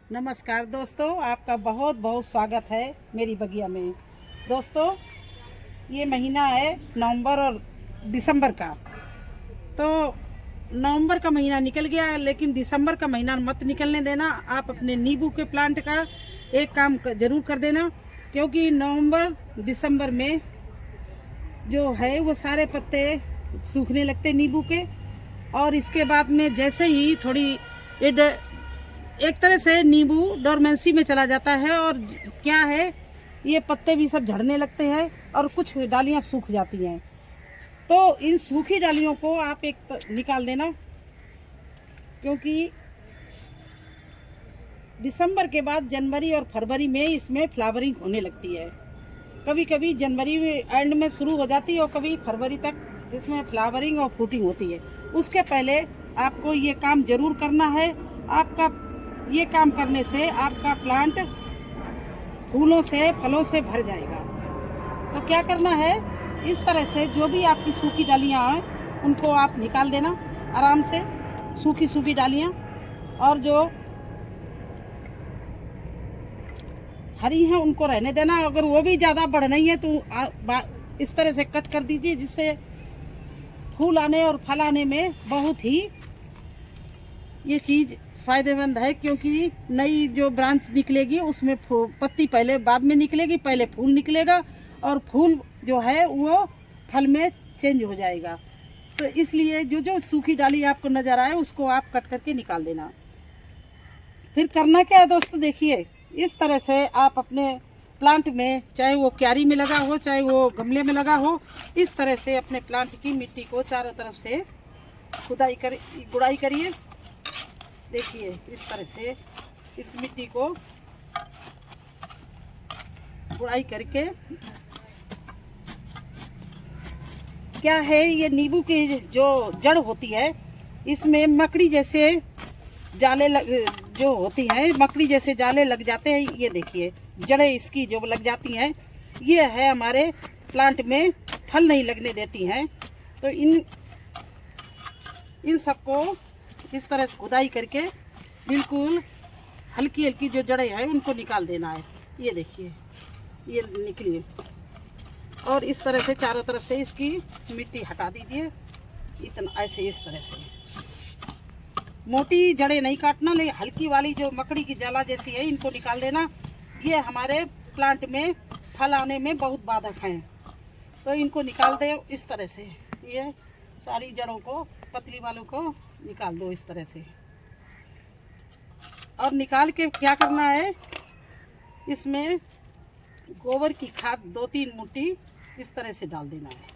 नमस्कार दोस्तों, आपका बहुत बहुत स्वागत है मेरी बगिया में। दोस्तों, ये महीना है नवंबर और दिसंबर का। तो नवंबर का महीना निकल गया है, लेकिन दिसंबर का महीना मत निकलने देना। आप अपने नींबू के प्लांट का एक काम जरूर कर देना, क्योंकि नवंबर दिसंबर में जो है वो सारे पत्ते सूखने लगते नींबू के। और इसके बाद में जैसे ही थोड़ी एक तरह से नींबू डोरमेंसी में चला जाता है, और क्या है, ये पत्ते भी सब झड़ने लगते हैं और कुछ डालियां सूख जाती हैं। तो इन सूखी डालियों को आप निकाल देना, क्योंकि दिसंबर के बाद जनवरी और फरवरी में इसमें फ्लावरिंग होने लगती है। कभी कभी जनवरी में एंड में शुरू हो जाती है और कभी फरवरी तक इसमें फ्लावरिंग और फ्रूटिंग होती है। उसके पहले आपको ये काम जरूर करना है। आपका ये काम करने से आपका प्लांट फूलों से फलों से भर जाएगा। तो क्या करना है, इस तरह से जो भी आपकी सूखी डालियां हैं उनको आप निकाल देना आराम से, सूखी डालियां। और जो हरी हैं उनको रहने देना। अगर वो भी ज़्यादा बढ़ रही है तो इस तरह से कट कर दीजिए, जिससे फूल आने और फल आने में बहुत ही ये चीज़ फायदेमंद है। क्योंकि नई जो ब्रांच निकलेगी उसमें पत्ती पहले बाद में निकलेगी, पहले फूल निकलेगा और फूल जो है वो फल में चेंज हो जाएगा। तो इसलिए जो जो सूखी डाली आपको नज़र आए उसको आप कट करके निकाल देना। फिर करना क्या है दोस्तों, देखिए इस तरह से आप अपने प्लांट में, चाहे वो क्यारी में लगा हो चाहे वो गमले में लगा हो, इस तरह से अपने प्लांट की मिट्टी को चारों तरफ से गुड़ाई करिए। देखिए इस तरह से इस मिट्टी को गुड़ाई करके, क्या है, ये नींबू की जो जड़ होती है इसमें मकड़ी जैसे जाले जो होती हैं, मकड़ी जैसे जाले लग जाते हैं। ये देखिए जड़ें इसकी जो लग जाती हैं, ये है हमारे प्लांट में फल नहीं लगने देती हैं। तो इन सबको इस तरह से खुदाई करके बिल्कुल हल्की हल्की जो जड़ें हैं उनको निकाल देना है। ये देखिए ये निकली, और इस तरह से चारों तरफ से इसकी मिट्टी हटा दीजिए। इतना ऐसे इस तरह से मोटी जड़ें नहीं काटना, लेकिन हल्की वाली जो मकड़ी की जाला जैसी है इनको निकाल देना। ये हमारे प्लांट में फल आने में बहुत बाधक हैं, तो इनको निकाल दे इस तरह से। ये सारी जड़ों को, पतली वालों को निकाल दो इस तरह से। और निकाल के क्या करना है, इसमें गोबर की खाद 2-3 मुट्ठी इस तरह से डाल देना है।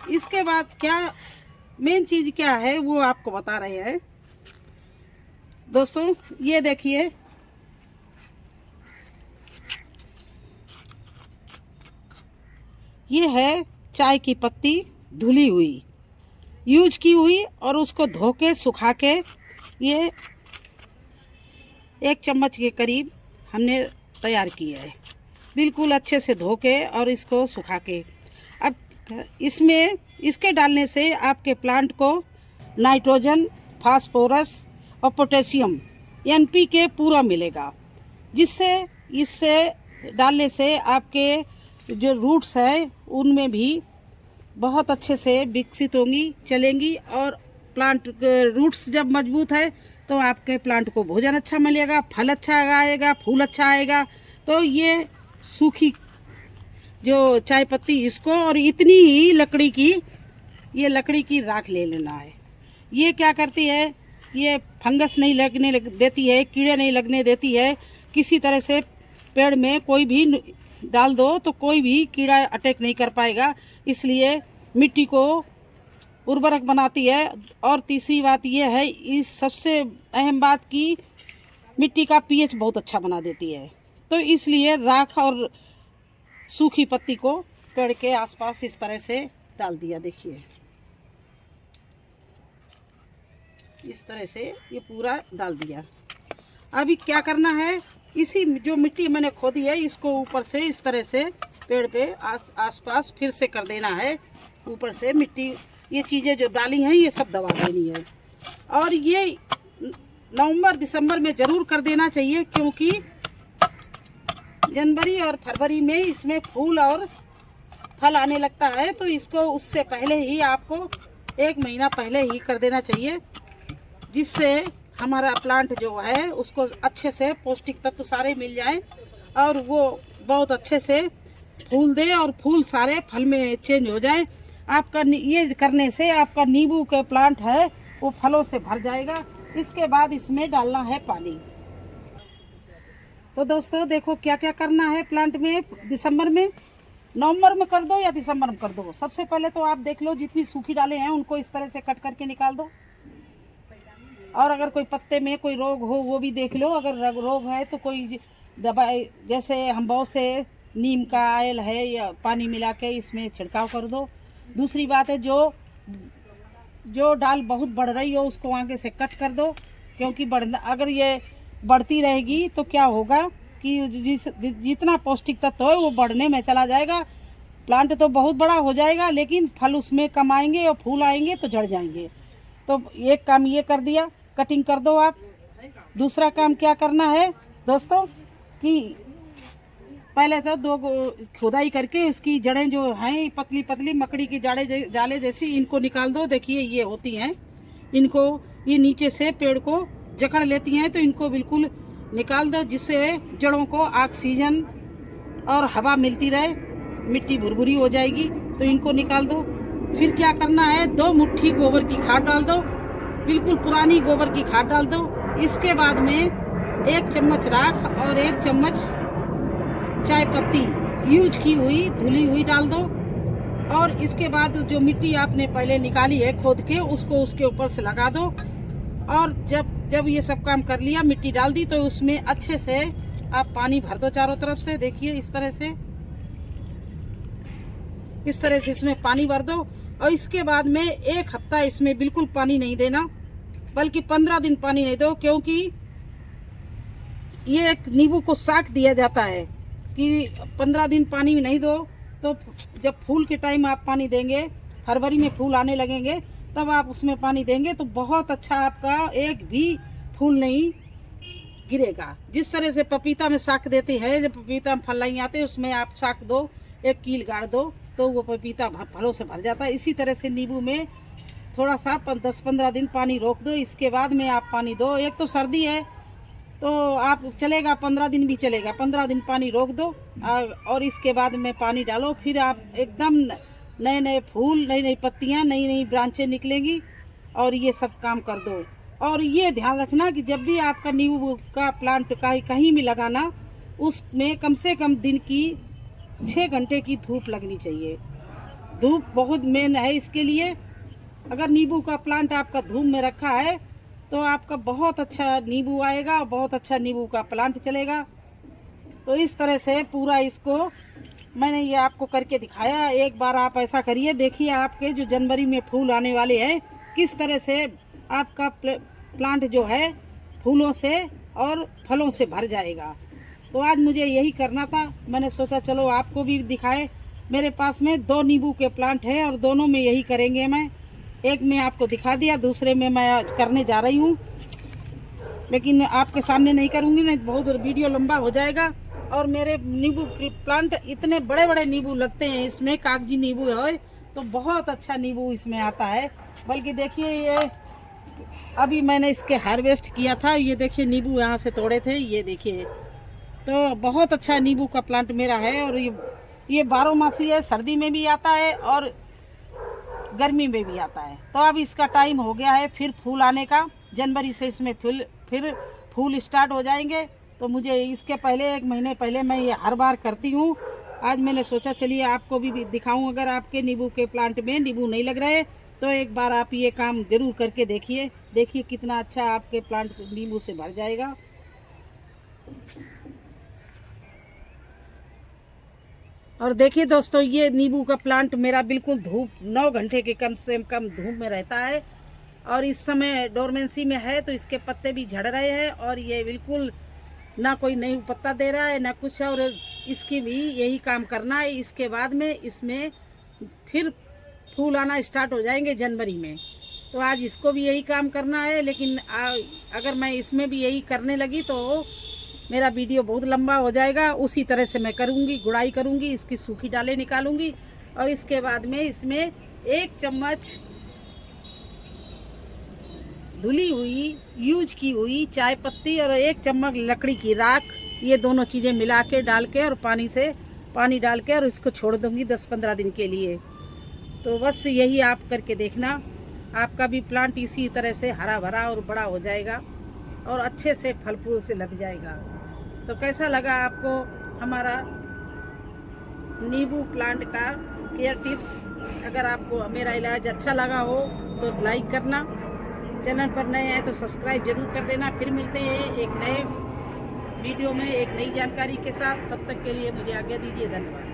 इसके बाद क्या मेन चीज क्या है वो आपको बता रहे हैं दोस्तों। ये देखिए ये है चाय की पत्ती धुली हुई, यूज की हुई, और उसको धो के सुखा के ये 1 चम्मच के करीब हमने तैयार किया है, बिल्कुल अच्छे से धो के और इसको सुखा के। अब इसमें इसके डालने से आपके प्लांट को नाइट्रोजन, फास्फोरस और पोटेशियम NPK पूरा मिलेगा, जिससे इससे डालने से आपके जो रूट्स है उनमें भी बहुत अच्छे से विकसित होंगी, चलेंगी। और प्लांट रूट्स जब मजबूत है तो आपके प्लांट को भोजन अच्छा मिलेगा, फल अच्छा आएगा, फूल अच्छा आएगा। तो ये सूखी जो चाय पत्ती इसको, और इतनी ही लकड़ी की, ये लकड़ी की राख ले लेना है। ये क्या करती है, ये फंगस नहीं लगने देती है, कीड़े नहीं लगने देती है। किसी तरह से पेड़ में कोई भी डाल दो तो कोई भी कीड़ा अटैक नहीं कर पाएगा, इसलिए मिट्टी को उर्वरक बनाती है। और तीसरी बात ये है, इस सबसे अहम बात की मिट्टी का pH बहुत अच्छा बना देती है। तो इसलिए राख और सूखी पत्ती को पेड़ के आसपास इस तरह से डाल दिया। देखिए इस तरह से ये पूरा डाल दिया। अभी क्या करना है, इसी जो मिट्टी मैंने खोदी है इसको ऊपर से इस तरह से पेड़ पे आसपास फिर से कर देना है। ऊपर से मिट्टी, ये चीज़ें जो डाली हैं ये सब दबा देनी है। और ये नवंबर दिसंबर में ज़रूर कर देना चाहिए, क्योंकि जनवरी और फरवरी में इसमें फूल और फल आने लगता है। तो इसको उससे पहले ही आपको 1 महीना पहले ही कर देना चाहिए, जिससे हमारा प्लांट जो है उसको अच्छे से पौष्टिक तत्व सारे मिल जाएं और वो बहुत अच्छे से फूल दे और फूल सारे फल में चेंज हो जाए। आपका ये करने से आपका नींबू का प्लांट है वो फलों से भर जाएगा। इसके बाद इसमें डालना है पानी। तो दोस्तों देखो क्या क्या करना है प्लांट में। दिसंबर में, नवंबर में कर दो या दिसंबर में कर दो। सबसे पहले तो आप देख लो जितनी सूखी डालें हैं उनको इस तरह से कट करके निकाल दो, और अगर कोई पत्ते में कोई रोग हो वो भी देख लो। अगर रोग है तो कोई दवाई, जैसे हम बहुत से नीम का ऑयल है या पानी मिला के इसमें छिड़काव कर दो। दूसरी बात है जो डाल बहुत बढ़ रही हो उसको आगे से कट कर दो, क्योंकि अगर ये बढ़ती रहेगी तो क्या होगा कि जितना पौष्टिक तत्व है वो बढ़ने में चला जाएगा। प्लांट तो बहुत बड़ा हो जाएगा लेकिन फल उसमें कम आएंगे और फूल आएंगे तो झड़ जाएंगे। तो एक काम ये कर दिया, कटिंग कर दो आप। दूसरा काम क्या करना है दोस्तों कि पहले तो 2 खुदाई करके इसकी जड़ें जो हैं पतली पतली मकड़ी की जाले जैसी इनको निकाल दो। देखिए ये होती हैं, इनको ये नीचे से पेड़ को जकड़ लेती हैं, तो इनको बिल्कुल निकाल दो, जिससे जड़ों को ऑक्सीजन और हवा मिलती रहे, मिट्टी भुरभुरी हो जाएगी। तो इनको निकाल दो। फिर क्या करना है, 2 मुट्ठी गोबर की खाद डाल दो, बिल्कुल पुरानी गोबर की खाद डाल दो। इसके बाद में 1 चम्मच राख और 1 चम्मच चाय पत्ती यूज की हुई धुली हुई डाल दो। और इसके बाद जो मिट्टी आपने पहले निकाली है खोद के उसको उसके ऊपर से लगा दो। और जब ये सब काम कर लिया, मिट्टी डाल दी, तो उसमें अच्छे से आप पानी भर दो चारों तरफ से। देखिए इस तरह से इसमें पानी भर दो। और इसके बाद में 1 हफ्ता इसमें बिल्कुल पानी नहीं देना, बल्कि 15 दिन पानी नहीं दो, क्योंकि ये एक नींबू को साख दिया जाता है कि 15 दिन पानी नहीं दो। तो जब फूल के टाइम आप पानी देंगे, फरवरी में फूल आने लगेंगे, तब आप उसमें पानी देंगे तो बहुत अच्छा आपका एक भी फूल नहीं गिरेगा। जिस तरह से पपीता में साख देती है, जब पपीता में फल नहीं आते उसमें आप साख दो, 1 कील गाड़ दो तो वो पपीता फलों से भर जाता है। इसी तरह से नींबू में थोड़ा सा 10-15 दिन पानी रोक दो, इसके बाद में आप पानी दो। एक तो सर्दी है तो आप चलेगा 15 दिन भी चलेगा, 15 दिन पानी रोक दो और इसके बाद में पानी डालो। फिर आप एकदम नए नए फूल, नई नई पत्तियां, नई नई ब्रांचें निकलेंगी और ये सब काम कर दो। और ये ध्यान रखना कि जब भी आपका नींबू का प्लांट कहीं भी लगाना, उसमें कम से कम दिन की 6 घंटे की धूप लगनी चाहिए। धूप बहुत मेन है इसके लिए। अगर नींबू का प्लांट आपका धूप में रखा है तो आपका बहुत अच्छा नींबू आएगा, बहुत अच्छा नींबू का प्लांट चलेगा। तो इस तरह से पूरा इसको मैंने ये आपको करके दिखाया। एक बार आप ऐसा करिए, देखिए आपके जो जनवरी में फूल आने वाले हैं किस तरह से आपका प्लांट जो है फूलों से और फलों से भर जाएगा। तो आज मुझे यही करना था, मैंने सोचा चलो आपको भी दिखाए। मेरे पास में 2 नींबू के प्लांट है और दोनों में यही करेंगे। मैं एक में आपको दिखा दिया, दूसरे में मैं करने जा रही हूँ, लेकिन आपके सामने नहीं करूँगी, नहीं बहुत वीडियो लंबा हो जाएगा। और मेरे नींबू प्लांट इतने बड़े बड़े नींबू लगते हैं, इसमें कागजी नींबू है तो बहुत अच्छा नींबू इसमें आता है। बल्कि देखिए ये अभी मैंने इसके हार्वेस्ट किया था, ये देखिए नींबू यहाँ से तोड़े थे, ये देखिए। तो बहुत अच्छा नींबू का प्लांट मेरा है और ये 12 मासी है, सर्दी में भी आता है और गर्मी में भी आता है। तो अब इसका टाइम हो गया है फिर फूल आने का। जनवरी से इसमें फिर फूल स्टार्ट हो जाएंगे। तो मुझे इसके पहले 1 महीने पहले मैं ये हर बार करती हूँ। आज मैंने सोचा चलिए आपको भी दिखाऊं। अगर आपके नींबू के प्लांट में नींबू नहीं लग रहे तो एक बार आप ये काम जरूर करके देखिए। देखिए कितना अच्छा आपके प्लांट नींबू से भर जाएगा। और देखिए दोस्तों, ये नींबू का प्लांट मेरा बिल्कुल धूप 9 घंटे के कम से कम धूप में रहता है और इस समय डोरमेंसी में है, तो इसके पत्ते भी झड़ रहे हैं और ये बिल्कुल ना कोई नई पत्ता दे रहा है ना कुछ। और इसकी भी यही काम करना है। इसके बाद में इसमें फिर फूल आना स्टार्ट हो जाएंगे जनवरी में। तो आज इसको भी यही काम करना है, लेकिन अगर मैं इसमें भी यही करने लगी तो मेरा वीडियो बहुत लंबा हो जाएगा। उसी तरह से मैं करूँगी, गुड़ाई करूँगी, इसकी सूखी डालें निकालूंगी और इसके बाद में इसमें 1 चम्मच धुली हुई यूज की हुई चाय पत्ती और 1 चम्मच लकड़ी की राख, ये दोनों चीज़ें मिला के डाल के और पानी डाल के और इसको छोड़ दूँगी 10-15 दिन के लिए। तो बस यही आप करके देखना, आपका भी प्लांट इसी तरह से हरा भरा और बड़ा हो जाएगा और अच्छे से फल फूल से लग जाएगा। तो कैसा लगा आपको हमारा नींबू प्लांट का केयर टिप्स? अगर आपको मेरा इलाज अच्छा लगा हो तो लाइक करना, चैनल पर नए हैं तो सब्सक्राइब जरूर कर देना। फिर मिलते हैं एक नए वीडियो में एक नई जानकारी के साथ। तब तक के लिए मुझे आज्ञा दीजिए। धन्यवाद।